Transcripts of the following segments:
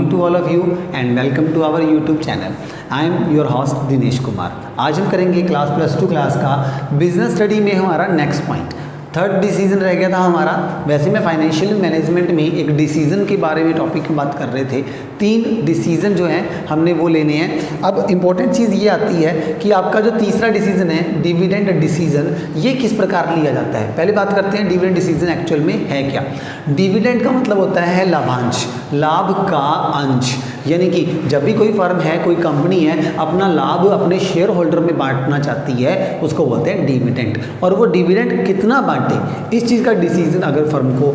Morning to all of you and welcome to our YouTube channel. I am your host Dinesh Kumar. आज हम करेंगे class +2 class का business study में हमारा next point third decision रह गया था हमारा। वैसे में फाइनेंशियल मैनेजमेंट में एक डिसीजन के बारे में टॉपिक की बात कर रहे थे। 3 डिसीजन जो हैं हमने वो लेने हैं। अब इम्पोर्टेंट चीज़ ये आती है कि आपका जो तीसरा डिसीजन है डिविडेंड डिसीजन, ये किस प्रकार लिया जाता है। पहले बात करते हैं डिविडेंड डिसीजन एक्चुअल में है क्या। डिविडेंड का मतलब होता है लाभांश, लाभ का अंश। यानी कि जब भी कोई फर्म है, कोई कंपनी है, अपना लाभ अपने शेयर होल्डर में बांटना चाहती है, उसको बोलते हैं डिविडेंड। और वो डिविडेंड कितना बांटे, इस चीज़ का डिसीजन अगर फर्म को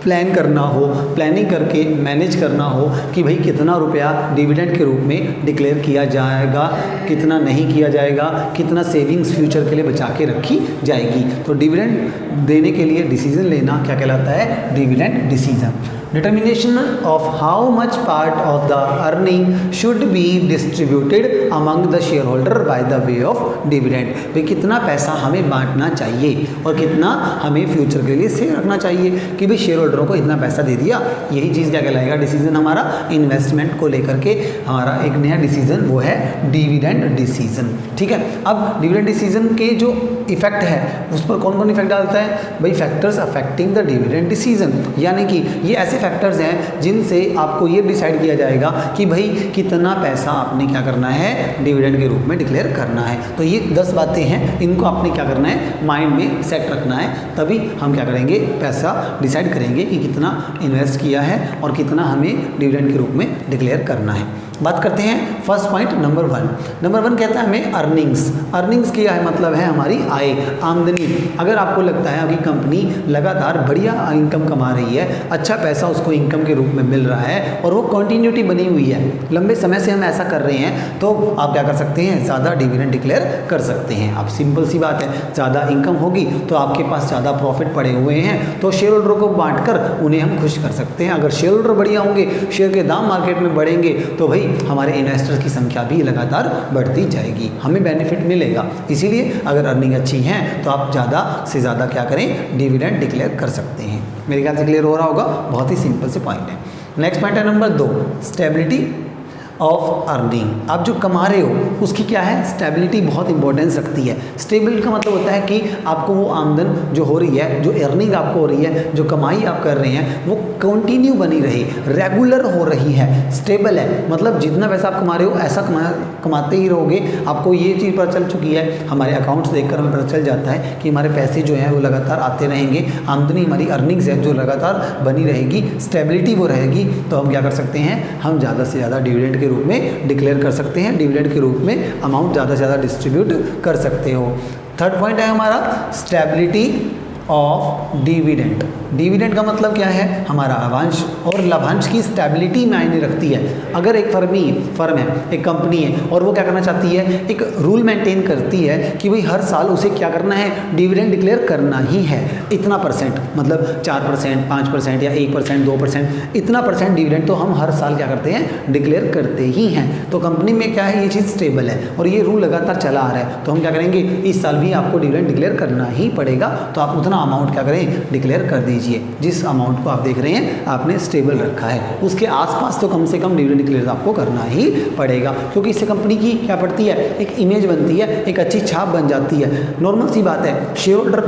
प्लान करना हो, प्लानिंग करके मैनेज करना हो कि भाई कितना रुपया डिविडेंड के रूप में डिक्लेयर किया जाएगा, कितना नहीं किया जाएगा, कितना सेविंग्स फ्यूचर के लिए बचा के रखी जाएगी, तो डिविडेंड देने के लिए डिसीजन लेना क्या कहलाता है, dividend decision. Determination of how much part of the earning should be distributed among the share holder by the way of dividend. भाई कितना पैसा हमें बांटना चाहिए और कितना हमें फ्यूचर के लिए सेव रखना चाहिए कि भाई शेयर होल्डरों को इतना पैसा दे दिया। यही चीज़ क्या कहलाएगा, डिसीजन हमारा इन्वेस्टमेंट को लेकर के हमारा एक नया डिसीजन वो है डिविडेंड डिसीजन। ठीक है, अब डिविडेंड डिसीजन के जो इफेक्ट है उस पर कौन कौन इफेक्ट डालता है, भाई factors affecting the dividend decision. यानी कि ये ऐसे फैक्टर्स हैं जिनसे आपको ये डिसाइड किया जाएगा कि भाई कितना पैसा आपने क्या करना है, डिविडेंड के रूप में डिक्लेयर करना है। तो ये 10 बातें हैं, इनको आपने क्या करना है, माइंड में सेट रखना है, तभी हम क्या करेंगे, पैसा डिसाइड करेंगे कि कितना इन्वेस्ट किया है और कितना हमें डिविडेंड के रूप में डिक्लेयर करना है। बात करते हैं फर्स्ट पॉइंट नंबर 1। नंबर 1 कहता है हमें अर्निंग्स। अर्निंग्स क्या है, मतलब है हमारी आय, आमदनी। अगर आपको लगता है कि कंपनी लगातार बढ़िया इनकम कमा रही है, अच्छा पैसा उसको इनकम के रूप में मिल रहा है और वो कंटिन्यूटी बनी हुई है, लंबे समय से हम ऐसा कर रहे हैं, तो आप क्या कर सकते हैं, ज़्यादा डिविडेंड डिक्लेयर कर सकते हैं। अब सिंपल सी बात है, ज़्यादा इनकम होगी तो आपके पास ज़्यादा प्रॉफिट पड़े हुए हैं, तो शेयर होल्डरों को बांट कर उन्हें हम खुश कर सकते हैं। अगर शेयर होल्डर बढ़िया होंगे, शेयर के दाम मार्केट में बढ़ेंगे, तो भाई हमारे इन्वेस्टर्स की संख्या भी लगातार बढ़ती जाएगी, हमें बेनिफिट मिलेगा। इसीलिए अगर अर्निंग अच्छी है तो आप ज़्यादा से ज़्यादा क्या करें, डिविडेंड डिक्लेयर कर सकते हैं। मेरे ख्याल से क्लियर हो रहा होगा, बहुत ही सिंपल से पॉइंट है। नेक्स्ट पॉइंट है नंबर 2, स्टेबिलिटी ऑफ अर्निंग। आप जो कमा रहे हो उसकी क्या है, स्टेबिलिटी बहुत इंपॉर्टेंस रखती है। स्टेबल का मतलब होता है कि आपको वो आमदन जो हो रही है, जो अर्निंग आपको हो रही है, जो कमाई आप कर रहे हैं, वो कंटिन्यू बनी रही, रेगुलर हो रही है, स्टेबल है। मतलब जितना पैसा आप कमा रहे हो ऐसा कमाते ही रहोगे। आपको ये चीज़ पता चल चुकी है, हमारे अकाउंट्स देखकर हमें पता चल जाता है कि हमारे पैसे जो हैं वो लगातार आते रहेंगे, आमदनी हमारी अर्निंग्स है जो लगातार बनी रहेगी, स्टेबिलिटी वो रहेगी। तो हम क्या कर सकते हैं, हम ज़्यादा से ज़्यादा डिविडेंड के रूप में डिक्लेयर कर सकते हैं, डिविडेंड के रूप में अमाउंट ज़्यादा से ज़्यादा डिस्ट्रीब्यूट कर सकते हो। थर्ड पॉइंट है हमारा स्टेबिलिटी ऑफ डिविडेंड। डिविडेंड का मतलब क्या है, हमारा लाभांश, और लाभांश की स्टेबिलिटी मायने रखती है। अगर एक फर्म है, एक कंपनी है, और वो क्या करना चाहती है, एक रूल मेंटेन करती है कि भाई हर साल उसे क्या करना है, डिविडेंड डिक्लेयर करना ही है, इतना परसेंट, मतलब 4%, 5% या 1%, 2%, इतना परसेंट डिविडेंड तो हम हर साल क्या करते हैं, डिक्लेयर करते ही हैं। तो कंपनी में क्या है, ये चीज़ स्टेबल है और ये रूल लगातार चला आ रहा है, तो हम क्या करेंगे, इस साल भी आपको डिविडेंड डिक्लेयर करना ही पड़ेगा। तो आप उतना अमाउंट क्या करें, डिक्लेयर कर दीजिए। जिस अमाउंट को आप देख रहे हैं आपने स्टेबल रखा है, उसके आसपास तो कम से कम डिविडेंड डिक्लेयर आपको करना ही पड़ेगा, क्योंकि इससे कंपनी की क्या पड़ती है, एक इमेज बनती है, एक अच्छी छाप बन जाती है। नॉर्मल सी बात है, शेयर होल्डर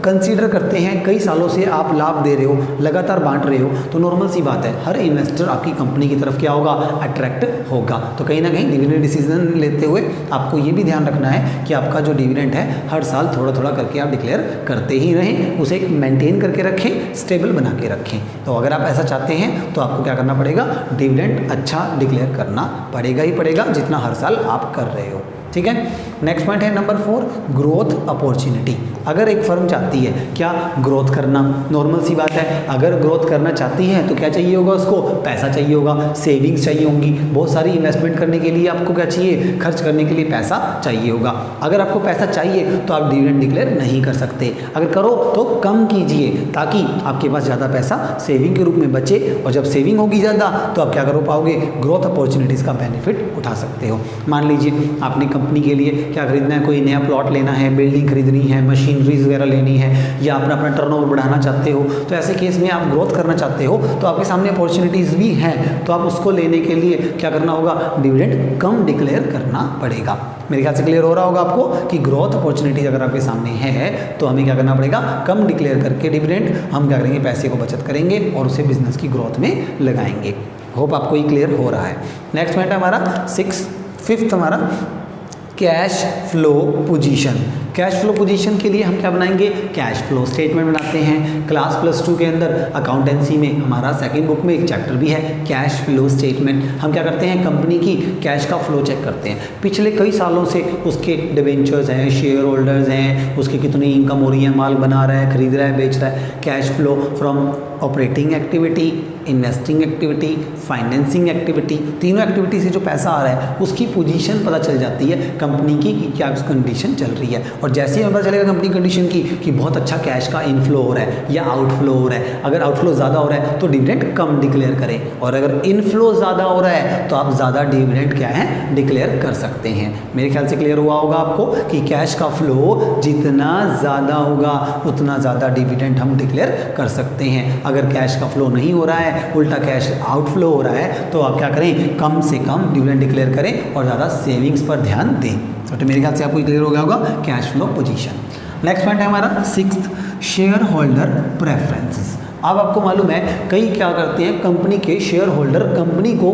कंसीडर करते हैं, कई सालों से आप लाभ दे रहे हो, लगातार बांट रहे हो, तो नॉर्मल सी बात है हर इन्वेस्टर आपकी कंपनी की तरफ क्या होगा, अट्रैक्ट होगा। तो कहीं ना कहीं डिविडेंड डिसीजन लेते हुए आपको ये भी ध्यान रखना है कि आपका जो डिविडेंड है हर साल थोड़ा थोड़ा करके आप डिक्लेयर करते ही रहें, उसे एक मेंटेन करके रखें, स्टेबल बना के रखें। तो अगर आप ऐसा चाहते हैं तो आपको क्या करना पड़ेगा, डिविडेंड अच्छा डिक्लेयर करना पड़ेगा ही पड़ेगा, जितना हर साल आप कर रहे हो। ठीक है, नेक्स्ट पॉइंट है नंबर 4, ग्रोथ अपॉर्चुनिटी। अगर एक फर्म चाहती है क्या, ग्रोथ करना, नॉर्मल सी बात है, अगर ग्रोथ करना चाहती है तो क्या चाहिए होगा, उसको पैसा चाहिए होगा, सेविंग्स चाहिए होंगी, बहुत सारी इन्वेस्टमेंट करने के लिए आपको क्या चाहिए, खर्च करने के लिए पैसा चाहिए होगा। अगर आपको पैसा चाहिए तो आप डिविडेंड डिक्लेयर नहीं कर सकते, अगर करो तो कम कीजिए ताकि आपके पास ज़्यादा पैसा सेविंग के रूप में बचे, और जब सेविंग होगी ज़्यादा तो आप क्या कर पाओगे, ग्रोथ अपॉर्चुनिटीज़ का बेनिफिट उठा सकते हो। मान लीजिए आपने कंपनी के लिए क्या खरीदना है, कोई नया प्लॉट लेना है, बिल्डिंग खरीदनी है, मशीनरीज वगैरह लेनी है, या अपना अपना टर्नओवर बढ़ाना चाहते हो, तो ऐसे केस में आप ग्रोथ करना चाहते हो तो आपके सामने अपॉर्चुनिटीज़ भी हैं, तो आप उसको लेने के लिए क्या करना होगा, डिविडेंड कम डिक्लेयर करना पड़ेगा। मेरे ख्याल से क्लियर हो रहा होगा आपको कि ग्रोथ अपॉर्चुनिटीज अगर आपके सामने है तो हमें क्या करना पड़ेगा, कम डिक्लेयर करके डिविडेंड हम क्या करेंगे, पैसे को बचत करेंगे और उसे बिजनेस की ग्रोथ में लगाएंगे। होप आपको ये क्लियर हो रहा है। नेक्स्ट पॉइंट है हमारा फिफ्थ हमारा cash flow position. Cash flow position के लिए हम क्या बनाएंगे, कैश फ्लो स्टेटमेंट बनाते हैं। क्लास +2 के अंदर अकाउंटेंसी में हमारा सेकंड बुक में एक चैप्टर भी है कैश फ्लो स्टेटमेंट। हम क्या करते हैं, कंपनी की कैश का फ्लो चेक करते हैं, पिछले कई सालों से उसके डिवेंचर्स हैं, शेयर होल्डर्स हैं, उसकी कितनी इनकम हो रही है, माल बना रहा है, खरीद रहा है, बेच रहा है। Cash flow from operating activity, investing activity, financing activity, तीनों एक्टिविटी से जो पैसा आ रहा है उसकी पोजीशन पता चल जाती है कंपनी की कि क्या कंडीशन चल रही है। और जैसे ही पता चलेगा कंपनी कंडीशन की कि बहुत अच्छा कैश का इनफ्लो हो रहा है या आउटफ्लो हो रहा है, अगर आउटफ्लो ज़्यादा हो रहा है तो डिविडेंड कम डिक्लेयर करें, और अगर इनफ्लो ज़्यादा हो रहा है तो आप ज़्यादा डिविडेंड क्या है, डिक्लेयर कर सकते हैं। मेरे ख्याल से क्लियर हुआ होगा आपको कि कैश का फ्लो जितना ज़्यादा होगा उतना ज़्यादा डिविडेंड हम डिक्लेयर कर सकते हैं। अगर कैश का फ्लो नहीं हो रहा है, उल्टा कैश आउटफ्लो हो रहा है, तो आप क्या करें, कम से कम डिविडेंड डिक्लेयर करें और ज़्यादा सेविंग्स पर ध्यान दें। तो मेरे ख्याल से आपको क्लियर हो गया होगा cash flow position. Next point है हमारा सिक्स्थ, शेयर होल्डर प्रेफरेंसेस। अब आपको मालूम है कई क्या करते हैं, कंपनी के शेयर होल्डर कंपनी को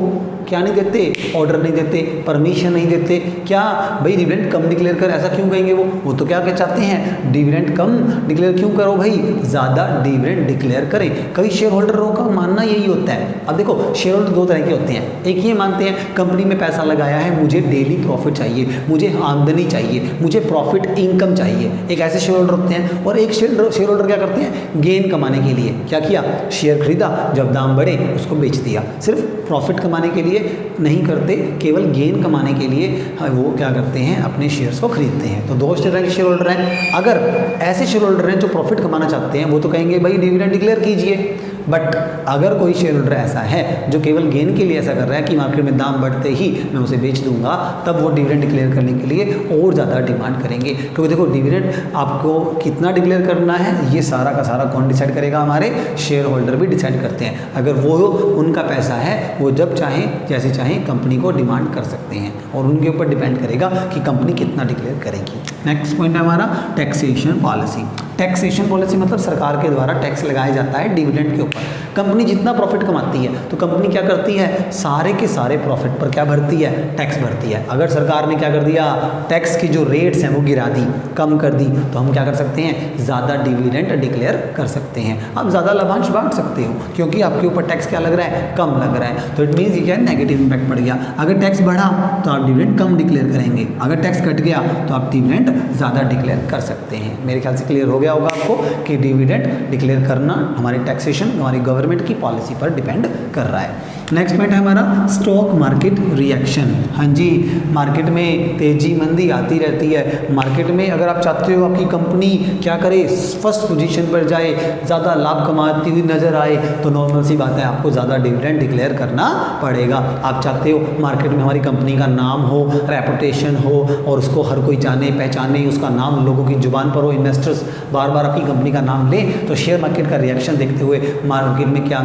क्या नहीं देते, ऑर्डर नहीं देते, परमिशन नहीं देते, क्या भाई डिविडेंड कम डिक्लेयर कर, ऐसा क्यों कहेंगे वो तो क्या चाहते हैं, डिविडेंड कम डिक्लेयर क्यों करो भाई, ज़्यादा डिविडेंड डिक्लेयर करें। कई शेयर होल्डरों का मानना यही होता है। अब देखो शेयर होल्डर दो तरह के होते हैं, एक ये मानते हैं कंपनी में पैसा लगाया है, मुझे डेली प्रॉफिट चाहिए, मुझे आमदनी चाहिए, मुझे प्रॉफिट इनकम चाहिए, एक ऐसे शेयर होल्डर होते हैं। और एक शेयर होल्डर क्या करते हैं, गेन कमाने के लिए क्या किया, शेयर खरीदा, जब दाम बढ़े उसको बेच दिया, सिर्फ प्रॉफिट कमाने के लिए नहीं करते, केवल गेन कमाने के लिए वो क्या करते हैं, अपने शेयर्स को खरीदते हैं। तो दो तरह के शेयर होल्डर हैं। अगर ऐसे शेयर होल्डर हैं जो प्रॉफिट कमाना चाहते हैं वो तो कहेंगे भाई डिविडेंड डिक्लेयर कीजिए, बट अगर कोई शेयर होल्डर ऐसा है जो केवल गेन के लिए ऐसा कर रहा है कि मार्केट में दाम बढ़ते ही मैं उसे बेच दूंगा, तब वो डिविडेंड डिक्लेयर करने के लिए और ज़्यादा डिमांड करेंगे। क्योंकि देखो डिविडेंड आपको कितना डिक्लेयर करना है ये सारा का सारा कौन डिसाइड करेगा, हमारे शेयर होल्डर भी डिसाइड करते हैं। अगर वो उनका पैसा है वो जब चाहें जैसे चाहें कंपनी को डिमांड कर सकते हैं और उनके ऊपर डिपेंड करेगा कि कंपनी कितना डिक्लेयर करेगी। नेक्स्ट पॉइंट है हमारा टैक्सेशन पॉलिसी। टैक्सेशन पॉलिसी मतलब सरकार के द्वारा टैक्स लगाया जाता है डिविडेंड के ऊपर। कंपनी जितना प्रॉफिट कमाती है तो कंपनी क्या करती है, सारे के सारे प्रॉफिट पर क्या भरती है, टैक्स भरती है। अगर सरकार ने क्या कर दिया, टैक्स की जो रेट्स हैं वो गिरा दी, कम कर दी, तो हम क्या कर सकते हैं, ज़्यादा डिविडेंड डिक्लेयर कर सकते हैं। आप ज़्यादा लाभांश बांट सकते हो क्योंकि आपके ऊपर टैक्स क्या लग रहा है, कम लग रहा है। तो इट मीन्स ये क्या है, नेगेटिव इम्पैक्ट पड़ गया। अगर टैक्स बढ़ा तो आप डिविडेंड कम डिक्लेयर करेंगे, अगर टैक्स घट गया तो आप डिविडेंड ज़्यादा डिक्लेयर कर सकते हैं। मेरे ख्याल से क्लियर हो गया होगा आपको कि डिविडेंड डिक्लेयर करना हमारी टैक्सेशन, हमारी गवर्नमेंट की पॉलिसी पर डिपेंड कर रहा है। नेक्स्ट पॉइंट है हमारा स्टॉक मार्केट रिएक्शन। हाँ जी, मार्केट में तेजी मंदी आती रहती है। मार्केट में अगर आप चाहते हो आपकी कंपनी क्या करे, फर्स्ट पोजीशन पर जाए, ज़्यादा लाभ कमाती हुई नजर आए, तो नॉर्मल सी बात है आपको ज़्यादा डिविडेंड डिक्लेयर करना पड़ेगा। आप चाहते हो मार्केट में हमारी कंपनी का नाम हो, रेपुटेशन हो और उसको हर कोई जाने पहचाने, उसका नाम लोगों की जुबान पर हो, इन्वेस्टर्स बार बार आपकी कंपनी का नाम ले, तो शेयर मार्केट का रिएक्शन देखते हुए मार्केट में क्या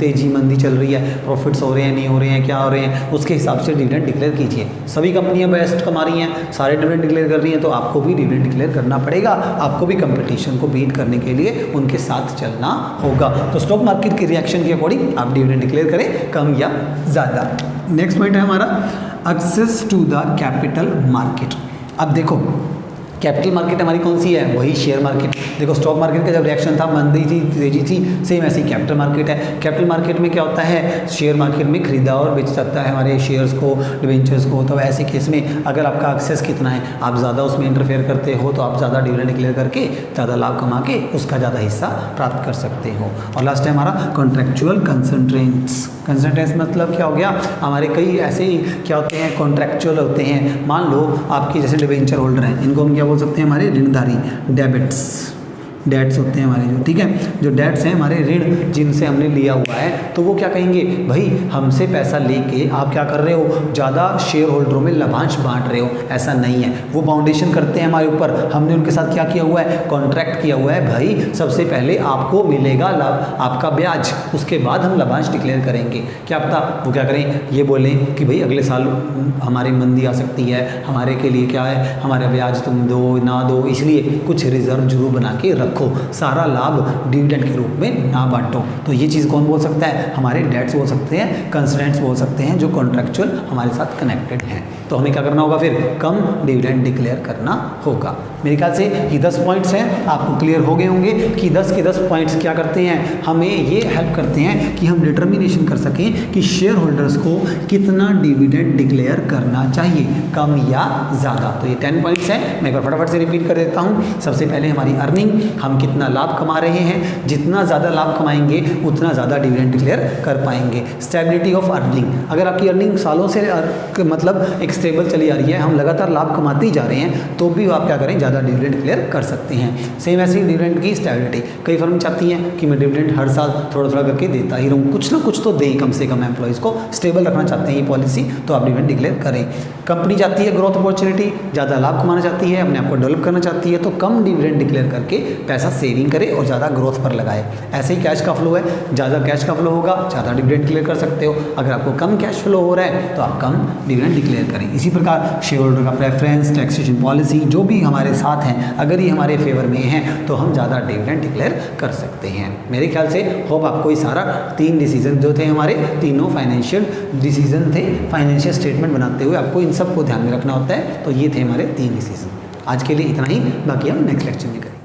तेजी मंदी चल रही है, प्रॉफिट्स हो रहे हैं, नहीं हो रहे हैं, क्या हो रहे हैं, उसके हिसाब से डिविडेंड डिक्लेयर कीजिए। सभी कंपनियां बेस्ट कमा रही हैं, सारे डिविडेंड डिक्लेयर कर रही हैं, तो आपको भी डिविडेंड डिक्लेयर करना पड़ेगा। आपको भी कंपटीशन को बीट करने के लिए उनके साथ चलना होगा। तो स्टॉक मार्केट के रिएक्शन के अकॉर्डिंग आप डिविडेंड डिक्लेयर करें, कम या ज़्यादा। नेक्स्ट पॉइंट है हमारा access to the capital market. अब देखो कैपिटल मार्केट हमारी कौन सी है, वही शेयर मार्केट। देखो स्टॉक मार्केट का जब रिएक्शन था, मंदी थी, तेजी थी, सेम ऐसी कैपिटल मार्केट है। कैपिटल मार्केट में क्या होता है, शेयर मार्केट में खरीदा और बेच सकता है हमारे शेयर्स को, डिवेंचर्स को। तो ऐसे केस में अगर आपका एक्सेस कितना है, आप ज़्यादा उसमें इंटरफेयर करते हो, तो आप ज़्यादा डिविडेंड डिक्लेयर करके ज़्यादा लाभ कमा के उसका ज़्यादा हिस्सा प्राप्त कर सकते हो। और लास्ट है हमारा कॉन्ट्रेक्चुअल कंसंट्रेंट्स। कंसंट्रेंट्स मतलब क्या हो गया, हमारे कई ऐसे क्या होते हैं, कॉन्ट्रेक्चुअल होते हैं। मान लो आपकी जैसे डिवेंचर होल्डर हैं, इनको हम क्या बोल सकते हैं, हमारे ऋणधारी, डेबिट्स। डेट्स होते हैं हमारे जो, ठीक है, जो डेट्स हैं हमारे ऋण जिनसे हमने लिया हुआ है, तो वो क्या कहेंगे, भाई हमसे पैसा लेके आप क्या कर रहे हो, ज़्यादा शेयर होल्डरों में लाभांश बांट रहे हो, ऐसा नहीं है। वो बाउंडेशन करते हैं हमारे ऊपर, हमने उनके साथ क्या किया हुआ है, कॉन्ट्रैक्ट किया हुआ है, भाई सबसे पहले आपको मिलेगा लाभ, आपका ब्याज, उसके बाद हम लाभांश डिक्लेयर करेंगे। क्या पता वो क्या करें, ये बोलें कि भाई अगले साल हमारी मंदी आ सकती है, हमारे के लिए क्या है, हमारा ब्याज तुम दो ना दो, इसलिए कुछ रिजर्व जरूर बना के रखो, सारा लाभ डिविडेंड के रूप में ना बांटो। तो ये चीज़ कौन बोल सकता है, हमारे डेट्स बोल सकते हैं, कंस्टेंट्स बोल सकते हैं, जो कॉन्ट्रेक्चुअल हमारे साथ कनेक्टेड हैं। तो हमें क्या करना होगा, फिर कम डिविडेंड डिक्लेयर करना होगा। मेरे ख्याल से ये 10 पॉइंट्स हैं, आपको क्लियर हो गए होंगे कि 10 के 10 पॉइंट्स क्या करते हैं, हमें ये हेल्प करते हैं कि हम डिटर्मिनेशन कर सकें कि शेयर होल्डर्स को कितना डिविडेंड डिक्लेयर करना चाहिए, कम या ज़्यादा। तो ये 10 पॉइंट्स हैं, मैं एक बार फटाफट से रिपीट कर देता हूँ। सबसे पहले हमारी अर्निंग, हम कितना लाभ कमा रहे हैं, जितना ज़्यादा लाभ कमाएंगे उतना ज़्यादा डिविडेंड डिक्लेयर कर पाएंगे। स्टेबिलिटी ऑफ अर्निंग, अगर आपकी अर्निंग सालों से मतलब एक स्टेबल चली आ रही है, हम लगातार लाभ कमाते ही जा रहे हैं, तो भी आप क्या करें, ज़्यादा डिविडेंड डिक्लेयर कर सकते हैं। सेम ऐसी डिविडेंड की स्टेबिलिटी, कई फर्म चाहती हैं कि मैं डिविडेंड हर साल थोड़ा थोड़ा करके देता ही रहूँ, कुछ ना कुछ तो दे कम से कम, एम्प्लॉइज़ को स्टेबल रखना चाहते हैं ये पॉलिसी, तो आप डिविडेंड डिक्लेयर करें। कंपनी चाहती है ग्रोथ अपॉर्चुनिटी, ज़्यादा लाभ कमाना चाहती है, अपने आप को डेवलप करना चाहती है, तो कम डिविडेंड डिक्लेयर करके पैसा सेविंग करे और ज़्यादा ग्रोथ पर लगाए। ऐसे ही कैश का फ्लो है, ज़्यादा कैश का फ्लो होगा, ज़्यादा डिविडेंड डिक्लेयर कर सकते हो। अगर आपको कम कैश फ्लो हो रहा है तो आप कम डिविडेंड डिक्लेयर करें। इसी प्रकार शेयर होल्डर का प्रेफरेंस, टैक्सेशन पॉलिसी जो भी हमारे साथ हैं, अगर ये हमारे फेवर में हैं तो हम ज़्यादा डिविडेंड डिक्लेयर कर सकते हैं। मेरे ख्याल से होप आपको ये सारा 3 डिसीजन जो थे हमारे, तीनों फाइनेंशियल डिसीजन थे, फाइनेंशियल स्टेटमेंट बनाते हुए आपको इन सब को ध्यान में रखना होता है। तो ये थे हमारे 3 डिसीजन। आज के लिए इतना ही, बाकी हम नेक्स्ट लेक्चर में करेंगे।